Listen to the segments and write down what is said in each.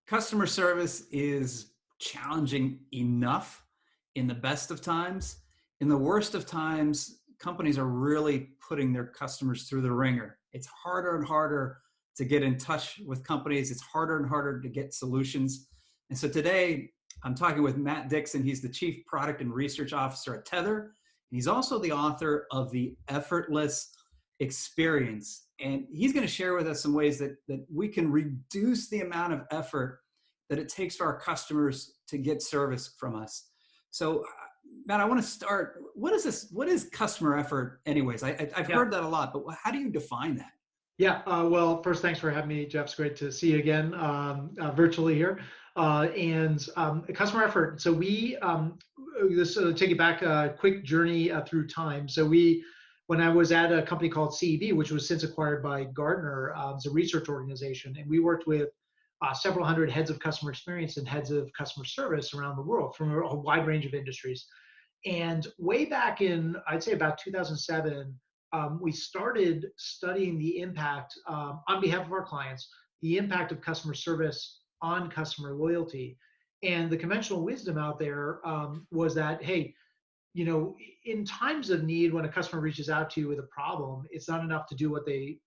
Customer service is challenging enough in the best of times. In the worst of times, companies are really putting their customers through the ringer. It's harder and harder to get in touch with companies. It's harder and harder to get solutions. And so today, I'm talking with Matt Dixon. He's the Chief Product and Research Officer at Tether. He's also the author of the Effortless Experience. And he's going to share with us some ways that we can reduce the amount of effort that it takes for our customers to get service from us. So, Matt, I want to start. What is this? What is customer effort, anyways? I've Yeah. heard that a lot, but how do you define that? Yeah. Well, first, thanks for having me, Jeff. It's great to see you again virtually here. Customer effort. So this take it back a quick journey through time. When I was at a company called CEB, which was since acquired by Gartner, it's a research organization, and we worked with several hundred heads of customer experience and heads of customer service around the world from a wide range of industries. And way back in, I'd say about 2007, we started studying the impact on behalf of our clients, the impact of customer service on customer loyalty. And the conventional wisdom out there was that, hey, in times of need, when a customer reaches out to you with a problem, it's not enough to do what they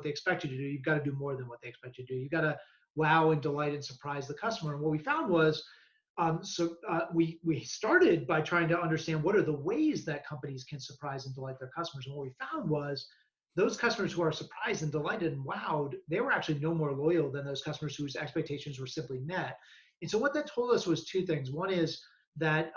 expect you to do. You've got to do more than what they expect you to do. You've got to wow and delight and surprise the customer. And what we found was, we started by trying to understand what are the ways that companies can surprise and delight their customers. And what we found was those customers who are surprised and delighted and wowed, they were actually no more loyal than those customers whose expectations were simply met. And so what that told us was two things. One is that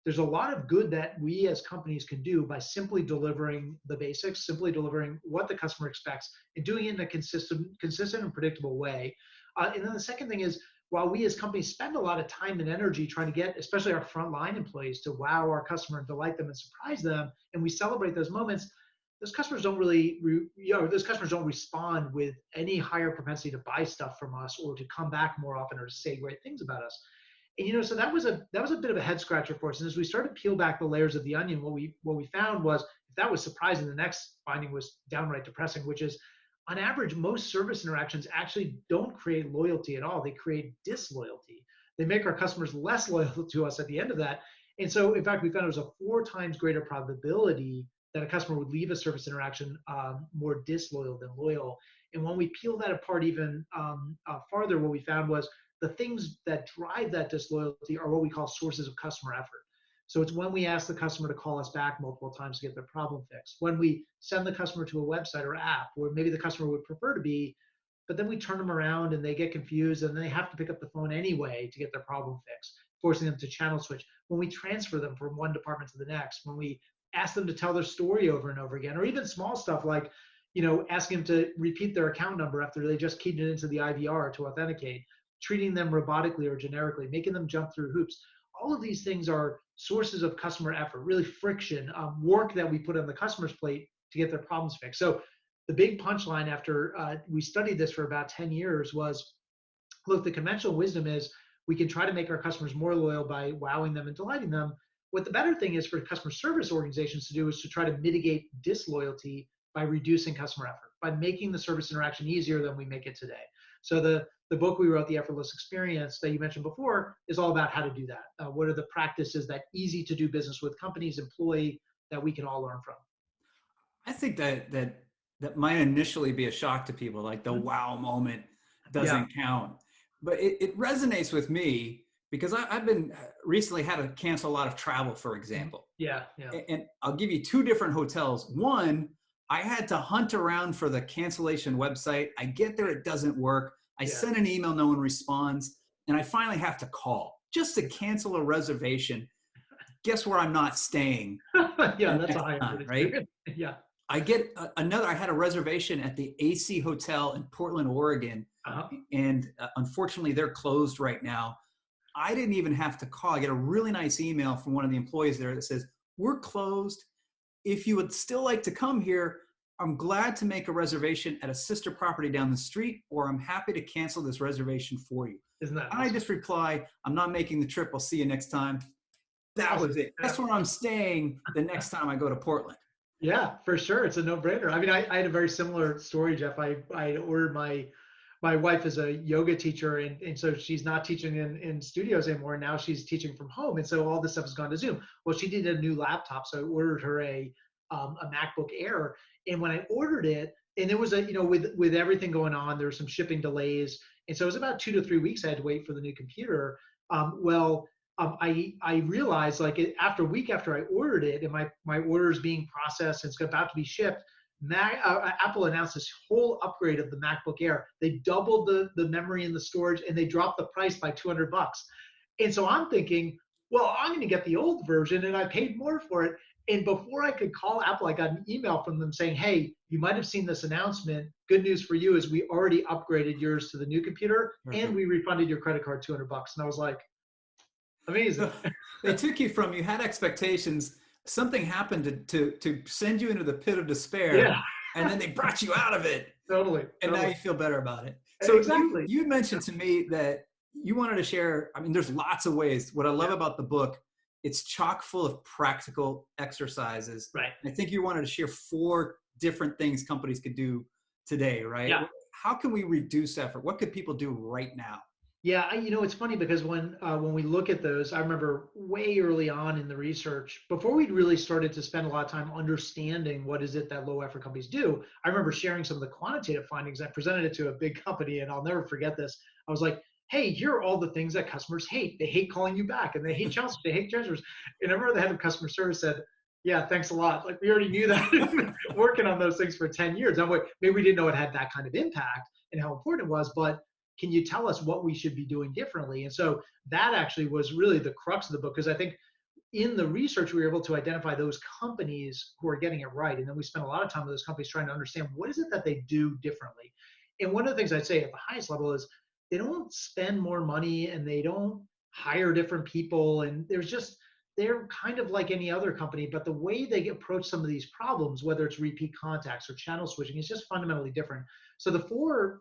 there's a lot of good that we as companies can do by simply delivering the basics, simply delivering what the customer expects, and doing it in a consistent and predictable way. And then the second thing is, while we as companies spend a lot of time and energy trying to get, especially our frontline employees, to wow our customer and delight them and surprise them, and we celebrate those moments, those customers don't respond with any higher propensity to buy stuff from us or to come back more often or to say great things about us. And so that was a bit of a head scratcher for us. And as we started to peel back the layers of the onion, what we found was, if that was surprising, the next finding was downright depressing, which is, on average, most service interactions actually don't create loyalty at all. They create disloyalty. They make our customers less loyal to us at the end of that. And so, in fact, we found it was a 4 times greater probability that a customer would leave a service interaction more disloyal than loyal. And when we peel that apart even farther, what we found was the things that drive that disloyalty are what we call sources of customer effort. So it's when we ask the customer to call us back multiple times to get their problem fixed, when we send the customer to a website or app where maybe the customer would prefer to be, but then we turn them around and they get confused and they have to pick up the phone anyway to get their problem fixed, forcing them to channel switch. When we transfer them from one department to the next, when we ask them to tell their story over and over again, or even small stuff like, asking them to repeat their account number after they just keyed it into the IVR to authenticate, treating them robotically or generically, making them jump through hoops. All of these things are sources of customer effort, really friction, work that we put on the customer's plate to get their problems fixed. So the big punchline after we studied this for about 10 years was, look, the conventional wisdom is we can try to make our customers more loyal by wowing them and delighting them. What the better thing is for customer service organizations to do is to try to mitigate disloyalty by reducing customer effort, by making the service interaction easier than we make it today. So the book we wrote, The Effortless Experience, that you mentioned before, is all about how to do that. What are the practices that easy to do business with companies employ that we can all learn from? I think that might initially be a shock to people, like the wow moment Yeah. doesn't count. But it resonates with me because I've been recently had to cancel a lot of travel, for example. Yeah. Yeah. And I'll give you 2 different hotels. One, I had to hunt around for the cancellation website. I get there, it doesn't work. I Yeah. send an email, no one responds. And I finally have to call just to cancel a reservation. Guess where I'm not staying Yeah. the That's a next high effort time, right? experience. Yeah. I get I had a reservation at the AC Hotel in Portland, Oregon. Uh-huh. And unfortunately, they're closed right now. I didn't even have to call. I get a really nice email from one of the employees there that says, "We're closed. If you would still like to come here, I'm glad to make a reservation at a sister property down the street, or I'm happy to cancel this reservation for you." Isn't that And I awesome? just reply, "I'm not making the trip. I'll see you next time." That Awesome. was it. Yeah. That's where I'm staying the next time I go to Portland. Yeah, for sure. It's a no-brainer. I mean, I had a very similar story, Jeff. I ordered my my wife is a yoga teacher, and so she's not teaching in studios anymore. Now she's teaching from home. And so all this stuff has gone to Zoom. Well, she did a new laptop. So I ordered her a MacBook Air. And when I ordered it, and there was with everything going on, there were some shipping delays. And so it was about 2 to 3 weeks I had to wait for the new computer. I realized like after a week after I ordered it and my order is being processed and it's about to be shipped, Apple announced this whole upgrade of the MacBook Air. They doubled the memory and the storage, and they dropped the price by $200. And so I'm thinking, well, I'm going to get the old version, and I paid more for it. And before I could call Apple, I got an email from them saying, hey, you might have seen this announcement. Good news for you is we already upgraded yours to the new computer, and we refunded your credit card $200. And I was like, amazing. So they took you from, you had expectations, something happened to send you into the pit of despair, Yeah. and then they brought you out of it. Totally. And now you feel better about it. So exactly. you mentioned to me that you wanted to share, I mean, there's lots of ways. What I love about the book, it's chock full of practical exercises. Right. And I think you wanted to share 4 different things companies could do today, right? Yeah. How can we reduce effort? What could people do right now? Yeah, it's funny because when we look at those, I remember way early on in the research, before we'd really started to spend a lot of time understanding what is it that low effort companies do, I remember sharing some of the quantitative findings. I presented it to a big company, and I'll never forget this. I was like, hey, here are all the things that customers hate. They hate calling you back, and they hate challenges, they hate transfers. And I remember the head of customer service said, yeah, thanks a lot. Like, we already knew that, working on those things for 10 years. I'm like, maybe we didn't know it had that kind of impact and how important it was, but can you tell us what we should be doing differently? And so that actually was really the crux of the book, because I think in the research, we were able to identify those companies who are getting it right. And then we spent a lot of time with those companies trying to understand what is it that they do differently. And one of the things I'd say at the highest level is they don't spend more money and they don't hire different people. And they're kind of like any other company, but the way they approach some of these problems, whether it's repeat contacts or channel switching, is just fundamentally different. So the four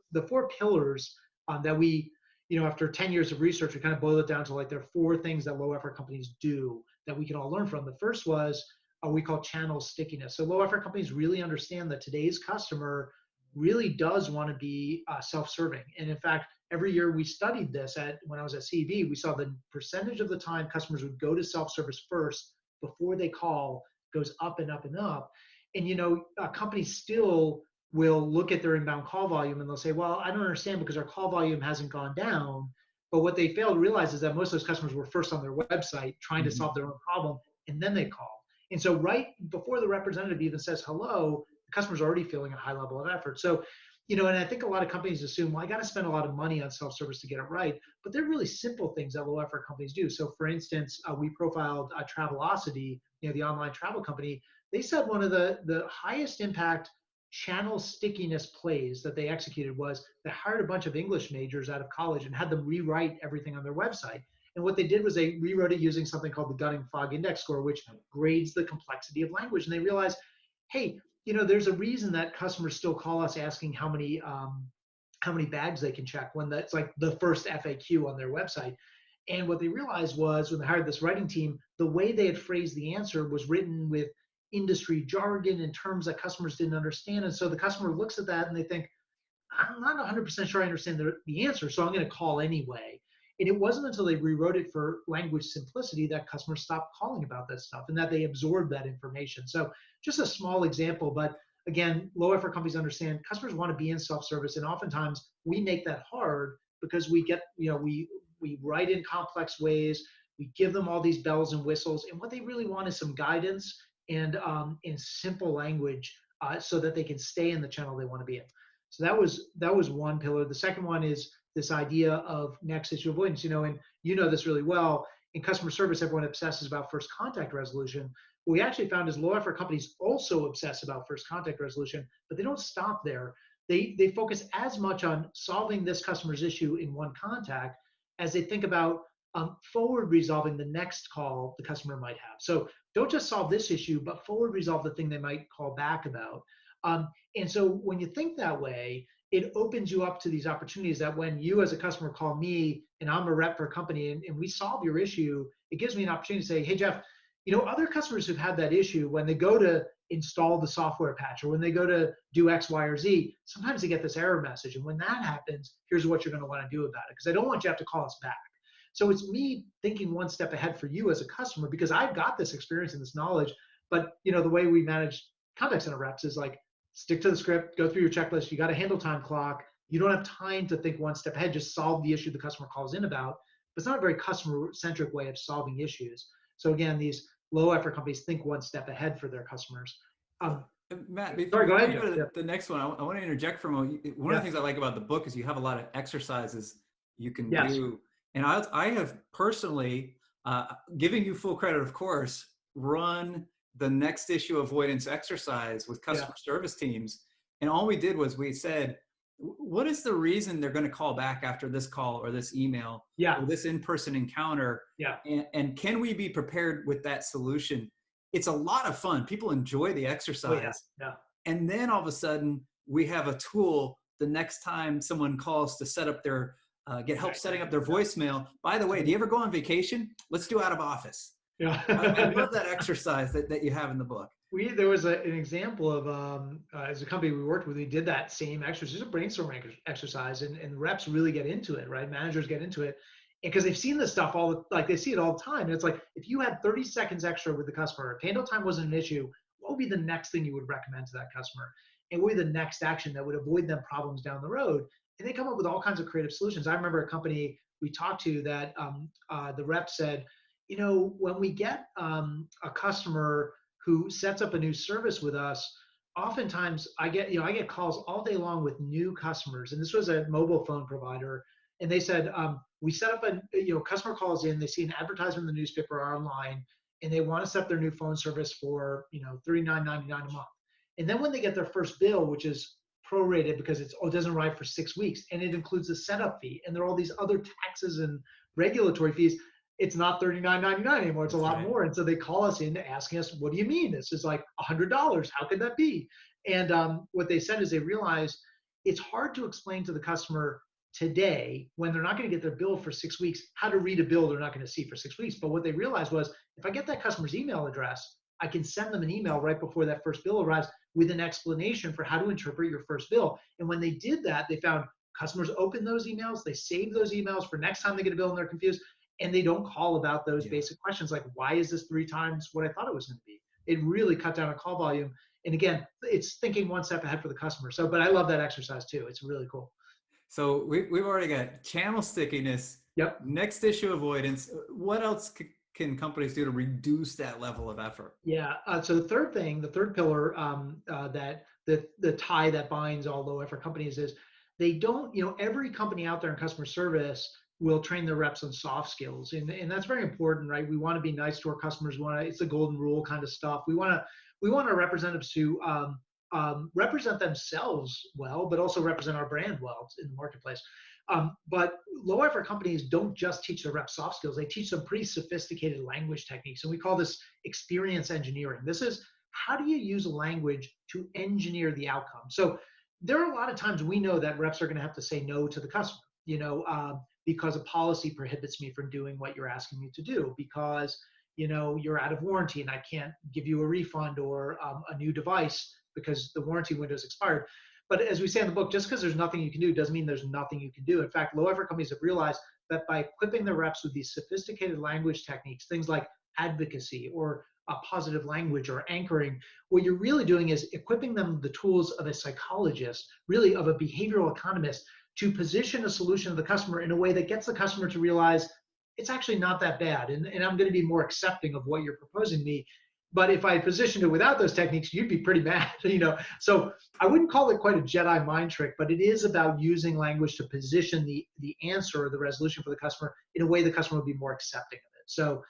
pillars that we, after 10 years of research, we kind of boiled it down to like there are 4 things that low effort companies do that we can all learn from. The first was we call channel stickiness. So low effort companies really understand that today's customer really does want to be self-serving. And in fact, every year we studied this when I was at CEB, we saw the percentage of the time customers would go to self-service first before they call goes up and up and up. And companies still will look at their inbound call volume and they'll say, well, I don't understand because our call volume hasn't gone down. But what they fail to realize is that most of those customers were first on their website trying to solve their own problem, and then they call. And so right before the representative even says hello, the customer's already feeling a high level of effort. So, and I think a lot of companies assume, well, I got to spend a lot of money on self-service to get it right. But they're really simple things that low effort companies do. So for instance, we profiled Travelocity, the online travel company. They said one of the highest impact channel stickiness plays that they executed was they hired a bunch of English majors out of college and had them rewrite everything on their website. And what they did was they rewrote it using something called the Gunning-Fogg Index Score, which grades the complexity of language. And they realized, hey, there's a reason that customers still call us asking how many bags they can check when that's like the first FAQ on their website. And what they realized was when they hired this writing team, the way they had phrased the answer was written with industry jargon and terms that customers didn't understand. And so the customer looks at that and they think, I'm not 100% sure I understand the answer, so I'm going to call anyway. And it wasn't until they rewrote it for language simplicity that customers stopped calling about that stuff and that they absorbed that information. So just a small example, but again, low effort companies understand customers want to be in self-service, and oftentimes we make that hard because we get, we write in complex ways, we give them all these bells and whistles, and what they really want is some guidance and in simple language so that they can stay in the channel they want to be in. So that was one pillar. The second one is this idea of next issue avoidance, and this really well. In customer service, everyone obsesses about first contact resolution. What we actually found is low effort companies also obsess about first contact resolution, but they don't stop there. They focus as much on solving this customer's issue in one contact as they think about forward resolving the next call the customer might have. So don't just solve this issue, but forward resolve the thing they might call back about. And so when you think that way, it opens you up to these opportunities that when you as a customer call me and I'm a rep for a company and we solve your issue, it gives me an opportunity to say, hey, Jeff, other customers who've had that issue, when they go to install the software patch, or when they go to do X, Y, or Z, sometimes they get this error message. And when that happens, here's what you're going to want to do about it. Because I don't want you to have to call us back. So it's me thinking one step ahead for you as a customer, because I've got this experience and this knowledge. But the way we manage contact center reps is like, stick to the script, go through your checklist. You got a handle time clock. You don't have time to think one step ahead. Just solve the issue the customer calls in about. But it's not a very customer-centric way of solving issues. So again, these low effort companies think one step ahead for their customers. Matt, Sorry, go before ahead, you Jeff. go to Yeah. the next one, I want to interject for a moment. One of the things I like about the book is you have a lot of exercises you can Yes. do. And I have personally, giving you full credit, of course, run the next issue avoidance exercise with customer service teams. And all we did was we said, what is the reason they're going to call back after this call or this email or this in-person encounter? And can we be prepared with that solution? It's a lot of fun. People enjoy the exercise. And then all of a sudden we have a tool the next time someone calls to set up their, get help setting up their voicemail. By the way, do you ever go on vacation? Let's do out of office. I love that exercise that you have in the book. There was an example of as a company we worked with, we did that same exercise, just a brainstorming exercise, and reps really get into it, right? Managers get into it, and because they've seen this stuff they see it all the time. And it's like, if you had 30 seconds extra with the customer, if handle time wasn't an issue, what would be the next thing you would recommend to that customer? And what would be the next action that would avoid them problems down the road? And they come up with all kinds of creative solutions. I remember a company we talked to that the rep said, when we get a customer who sets up a new service with us, oftentimes I get calls all day long with new customers. And this was a mobile phone provider. And they said, we set up customer calls in, they see an advertisement in the newspaper or online, and they want to set up their new phone service for, $39.99 a month. And then when they get their first bill, which is prorated because it doesn't arrive for 6 weeks, and it includes the setup fee, and there are all these other taxes and regulatory fees, it's not $39.99 anymore. It's a lot more. And so they call us in asking us, what do you mean? This is like $100. How could that be? And what they said is they realized it's hard to explain to the customer today, when they're not going to get their bill for 6 weeks, how to read a bill they're not going to see for 6 weeks. But what they realized was, if I get that customer's email address, I can send them an email right before that first bill arrives with an explanation for how to interpret your first bill. And when they did that, they found customers open those emails, they save those emails for next time they get a bill and they're confused. And they don't call about those basic questions like, why is this 3 times what I thought it was going to be? It really cut down on call volume. And again, it's thinking one step ahead for the customer. So, but I love that exercise too. It's really cool. So we've already got channel stickiness, next issue avoidance. What else can companies do to reduce that level of effort? So the third pillar that the tie that binds all low effort companies is they don't, every company out there in customer service will train their reps on soft skills. And that's very important, right? We want to be nice to our customers. It's the golden rule kind of stuff. We want our representatives to represent themselves well, but also represent our brand well in the marketplace. But low effort companies don't just teach their reps soft skills. They teach them pretty sophisticated language techniques. And we call this experience engineering. This is, how do you use language to engineer the outcome? So there are a lot of times we know that reps are going to have to say no to the customer, because a policy prohibits me from doing what you're asking me to do, because you're out of warranty and I can't give you a refund or a new device because the warranty window is expired. But as we say in the book, just because there's nothing you can do doesn't mean there's nothing you can do. In fact, low effort companies have realized that by equipping their reps with these sophisticated language techniques, things like advocacy or positive language or anchoring, what you're really doing is equipping them with the tools of a psychologist, really of a behavioral economist, to position a solution to the customer in a way that gets the customer to realize it's actually not that bad, and I'm going to be more accepting of what you're proposing me. But if I positioned it without those techniques, you'd be pretty mad, So I wouldn't call it quite a Jedi mind trick, but it is about using language to position the answer or the resolution for the customer in a way the customer would be more accepting of it. So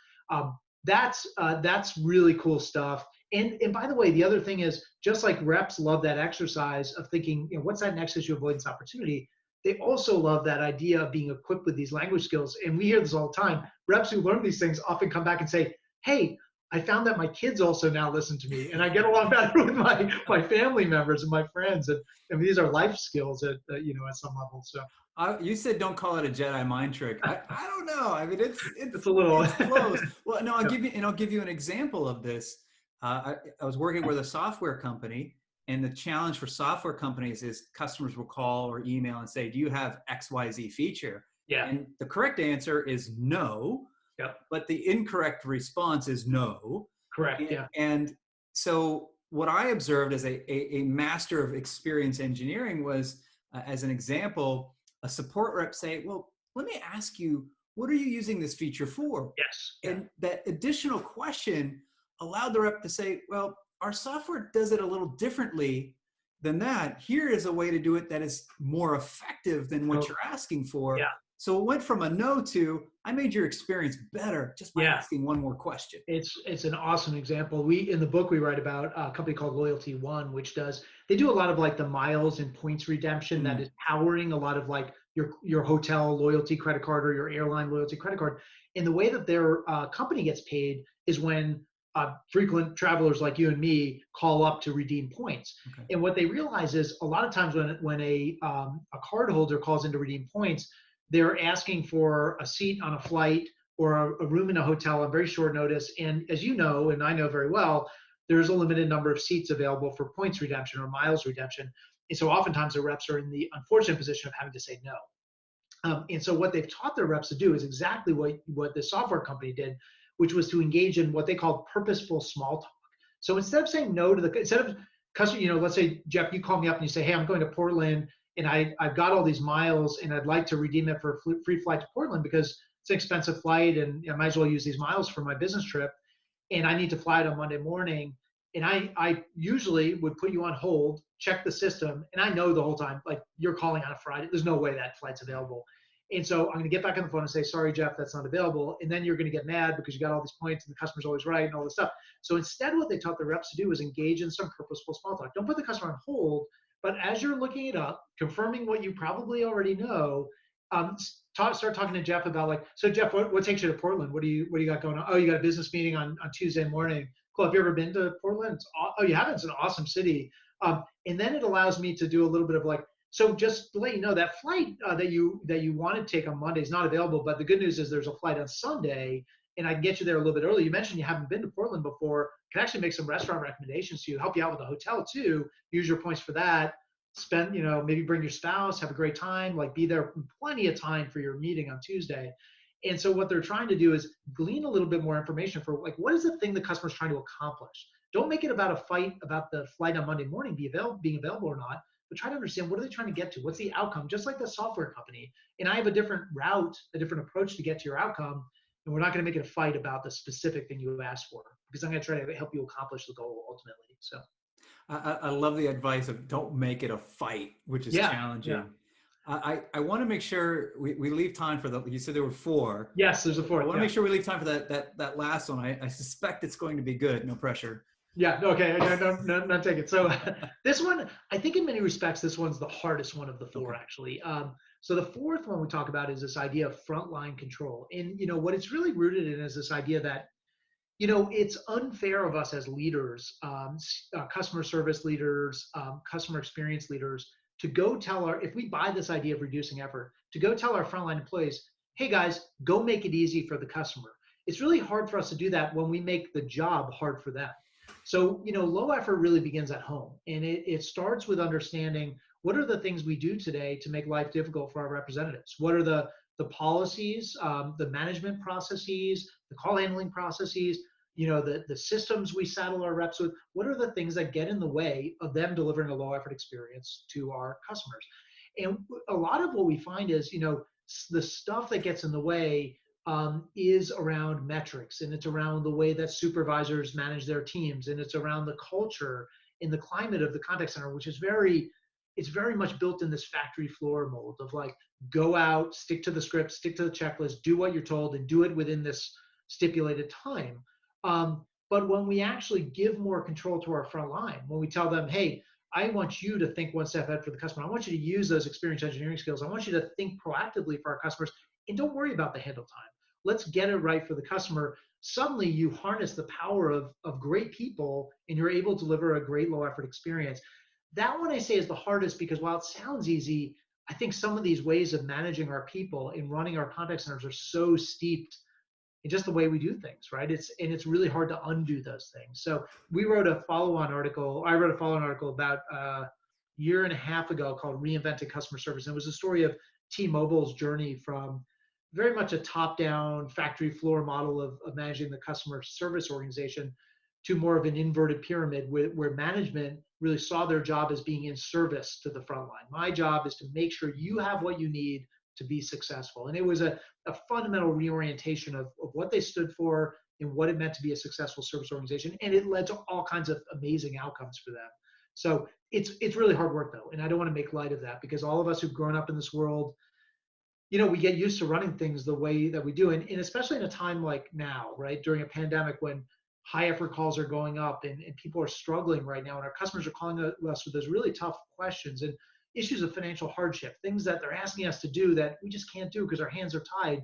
that's really cool stuff. And by the way, the other thing is, just like reps love that exercise of thinking, what's that next issue avoidance opportunity? They also love that idea of being equipped with these language skills. And we hear this all the time. Reps who learn these things often come back and say, hey, I found that my kids also now listen to me, and I get along better with my family members and my friends. And these are life skills at some level. So you said don't call it a Jedi mind trick. I don't know. I mean, it's a little it's close. Well, no, I'll give you an example of this. I was working with a software company, and the challenge for software companies is customers will call or email and say, "Do you have XYZ feature?" Yeah. And the correct answer is no, Yep. but the incorrect response is no. Correct. Yeah. And so what I observed as a master of experience engineering was, as an example, a support rep say, "Well, let me ask you, what are you using this feature for?" Yes. Yeah. And that additional question allowed the rep to say, "Well, our software does it a little differently than that. Here is a way to do it that is more effective than what Totally. you're asking for." Yeah. So it went from a no to, "I made your experience better just by Yeah. asking one more question." It's an awesome example. We in the book we write about a company called Loyalty One, which does they do a lot of like the miles and points redemption that Mm, is powering a lot of like your hotel loyalty credit card or your airline loyalty credit card. And the way that their company gets paid is when frequent travelers like you and me call up to redeem points. okay. And what they realize is a lot of times when a card holder calls in to redeem points, they're asking for a seat on a flight or a room in a hotel on very short notice. And as you know, and I know very well, there's a limited number of seats available for points redemption or miles redemption. And so oftentimes the reps are in the unfortunate position of having to say no. And so what they've taught their reps to do is exactly what the software company did, which was to engage in what they called purposeful small talk. So instead of saying no to instead of customer, let's say, Jeff, you call me up and you say, hey, I'm going to Portland and I've got all these miles and I'd like to redeem it for a free flight to Portland because it's an expensive flight and I might as well use these miles for my business trip. And I need to fly it on Monday morning. And I usually would put you on hold, check the system, and I know the whole time, like you're calling on a Friday, there's no way that flight's available. And so I'm going to get back on the phone and say, sorry, Jeff, that's not available. And then you're going to get mad because you got all these points and the customer's always right and all this stuff. So instead, what they taught the reps to do is engage in some purposeful small talk. Don't put the customer on hold, but as you're looking it up, confirming what you probably already know, start talking to Jeff about like, so Jeff, what takes you to Portland? What do you got going on? Oh, you got a business meeting on Tuesday morning. Cool. Have you ever been to Portland? Oh, you haven't? It's an awesome city. And then it allows me to do a little bit of like, so just to let you know, that flight that you want to take on Monday is not available. But the good news is there's a flight on Sunday, and I can get you there a little bit early. You mentioned you haven't been to Portland before. Can actually make some restaurant recommendations to you, help you out with the hotel too. Use your points for that. Spend, maybe bring your spouse, have a great time. Like be there plenty of time for your meeting on Tuesday. And so what they're trying to do is glean a little bit more information for like what is the thing the customer's trying to accomplish. Don't make it about a fight about the flight on Monday morning being available or not, but try to understand what are they trying to get to? What's the outcome? Just like the software company. And I have a different route, a different approach to get to your outcome. And we're not going to make it a fight about the specific thing you asked for because I'm going to try to help you accomplish the goal ultimately. So I love the advice of don't make it a fight, which is yeah, yeah. challenging. I want to make sure we leave time for you said there were four. Yes, there's a I fourth. want to Yeah. make sure we leave time for that last one. I suspect it's going to be good. No pressure. Yeah, okay, no, not take it. So this one, I think in many respects, this one's the hardest one of the four, Okay. actually. So the fourth one we talk about is this idea of frontline control. And, what it's really rooted in is this idea that, it's unfair of us as leaders, customer service leaders, customer experience leaders, to go tell if we buy this idea of reducing effort, to go tell our frontline employees, hey guys, go make it easy for the customer. It's really hard for us to do that when we make the job hard for them. So, low effort really begins at home. And it starts with understanding what are the things we do today to make life difficult for our representatives? What are the policies, the management processes, the call handling processes, the systems we saddle our reps with? What are the things that get in the way of them delivering a low effort experience to our customers? And a lot of what we find is, the stuff that gets in the way is around metrics, and it's around the way that supervisors manage their teams, and it's around the culture and the climate of the contact center, which is it's very much built in this factory floor mold of like, go out, stick to the script, stick to the checklist, do what you're told, and do it within this stipulated time. But when we actually give more control to our front line, when we tell them, hey, I want you to think one step ahead for the customer. I want you to use those experience engineering skills. I want you to think proactively for our customers, and don't worry about the handle time. Let's get it right for the customer. Suddenly you harness the power of great people and you're able to deliver a great low effort experience. That one I say is the hardest because while it sounds easy, I think some of these ways of managing our people and running our contact centers are so steeped in just the way we do things, right? It's really hard to undo those things. So we wrote a follow-on article. I wrote a follow-on article about a year and a half ago called "Reinventing Customer Service." And it was a story of T-Mobile's journey from very much a top-down factory floor model of managing the customer service organization to more of an inverted pyramid where management really saw their job as being in service to the front line. My job is to make sure you have what you need to be successful. And it was a fundamental reorientation of what they stood for and what it meant to be a successful service organization. And it led to all kinds of amazing outcomes for them. So it's really hard work though. And I don't want to make light of that, because all of us who've grown up in this world, we get used to running things the way that we do. And especially in a time like now, right? During a pandemic when high effort calls are going up and people are struggling right now, and our customers are calling us with those really tough questions and issues of financial hardship, things that they're asking us to do that we just can't do because our hands are tied.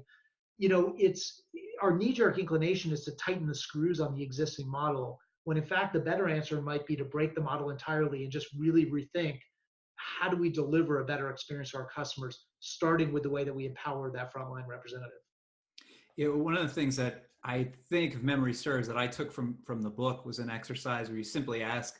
It's our knee-jerk inclination is to tighten the screws on the existing model, when in fact the better answer might be to break the model entirely and just really rethink how do we deliver a better experience to our customers, starting with the way that we empower that frontline representative. One of the things that I think, if memory serves, that I took from the book was an exercise where you simply ask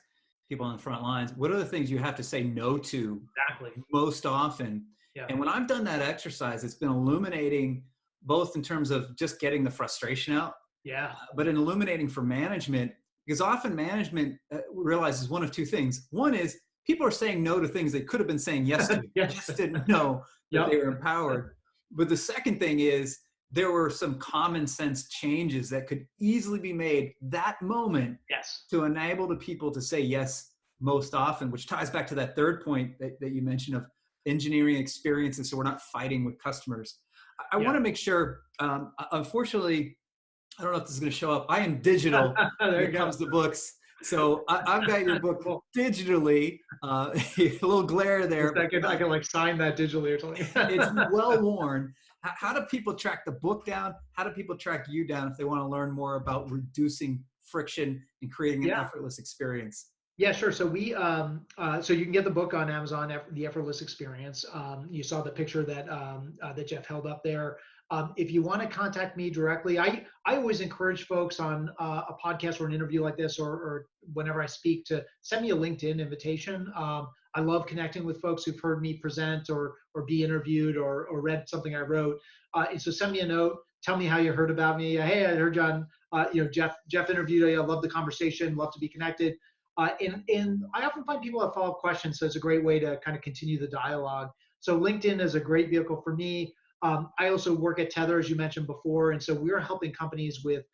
people on the front lines, what are the things you have to say no to Exactly. most often? Yeah. And when I've done that exercise, it's been illuminating, both in terms of just getting the frustration out, Yeah. but in illuminating for management, because often management realizes one of two things. One is people are saying no to things they could have been saying yes to, Yes. just didn't know that Yep. they were empowered. But the second thing is there were some common sense changes that could easily be made that moment, Yes. to enable the people to say yes most often, which ties back to that third point that you mentioned of engineering experiences, so we're not fighting with customers. I Yeah. want to make sure, unfortunately, I don't know if this is going to show up. I am digital when There you it go. comes to books. So I've got your book Cool. digitally, a little glare there. I can like sign that digitally or something. It's well worn. How do people track the book down? How do people track you down if they want to learn more about reducing friction and creating an Yeah. effortless experience? Yeah, sure. So so you can get the book on Amazon, The Effortless Experience. You saw the picture that Jeff held up there. If you want to contact me directly, I always encourage folks on a podcast or an interview like this, or whenever I speak, to send me a LinkedIn invitation. I love connecting with folks who've heard me present or be interviewed or read something I wrote. And so send me a note. Tell me how you heard about me. Hey, I heard John. Jeff interviewed you. I love the conversation. Love to be connected. And I often find people have follow-up questions, so it's a great way to kind of continue the dialogue. So LinkedIn is a great vehicle for me. I also work at Tether, as you mentioned before, and so we're helping companies with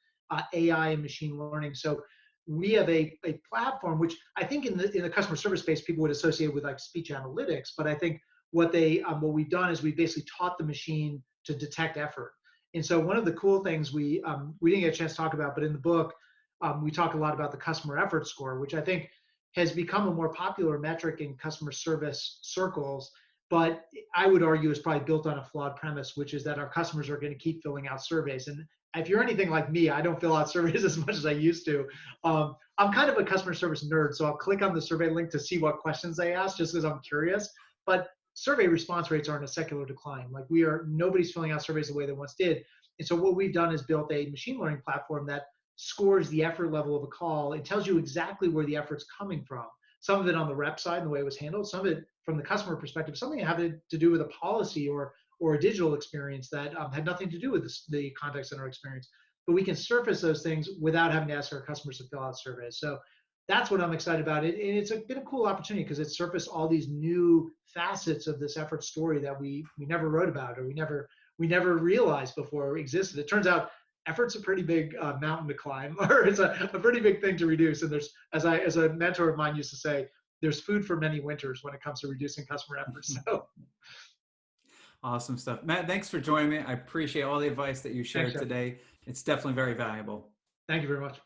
AI and machine learning. So we have a platform which I think in the customer service space people would associate with like speech analytics, but I think what we've done is we basically taught the machine to detect effort. And so one of the cool things we didn't get a chance to talk about, but in the book, we talk a lot about the customer effort score, which I think has become a more popular metric in customer service circles. But I would argue is probably built on a flawed premise, which is that our customers are going to keep filling out surveys. And if you're anything like me, I don't fill out surveys as much as I used to. I'm kind of a customer service nerd, so I'll click on the survey link to see what questions they ask, just because I'm curious. But survey response rates are in a secular decline. Like nobody's filling out surveys the way they once did. And so what we've done is built a machine learning platform that scores the effort level of a call. It tells you exactly where the effort's coming from. Some of it on the rep side and the way it was handled, some of it from the customer perspective, something having to do with a policy or a digital experience that had nothing to do with the contact center experience. But we can surface those things without having to ask our customers to fill out surveys. So that's what I'm excited about. And it's been a cool opportunity because it surfaced all these new facets of this effort story that we never wrote about, or we never realized before existed. It turns out effort's a pretty big mountain to climb, or it's a pretty big thing to reduce. And there's, as a mentor of mine used to say, there's food for many winters when it comes to reducing customer efforts. So Awesome stuff. Matt, thanks for joining me. I appreciate all the advice that you shared thanks, Jeff. today. It's definitely very valuable. Thank you very much.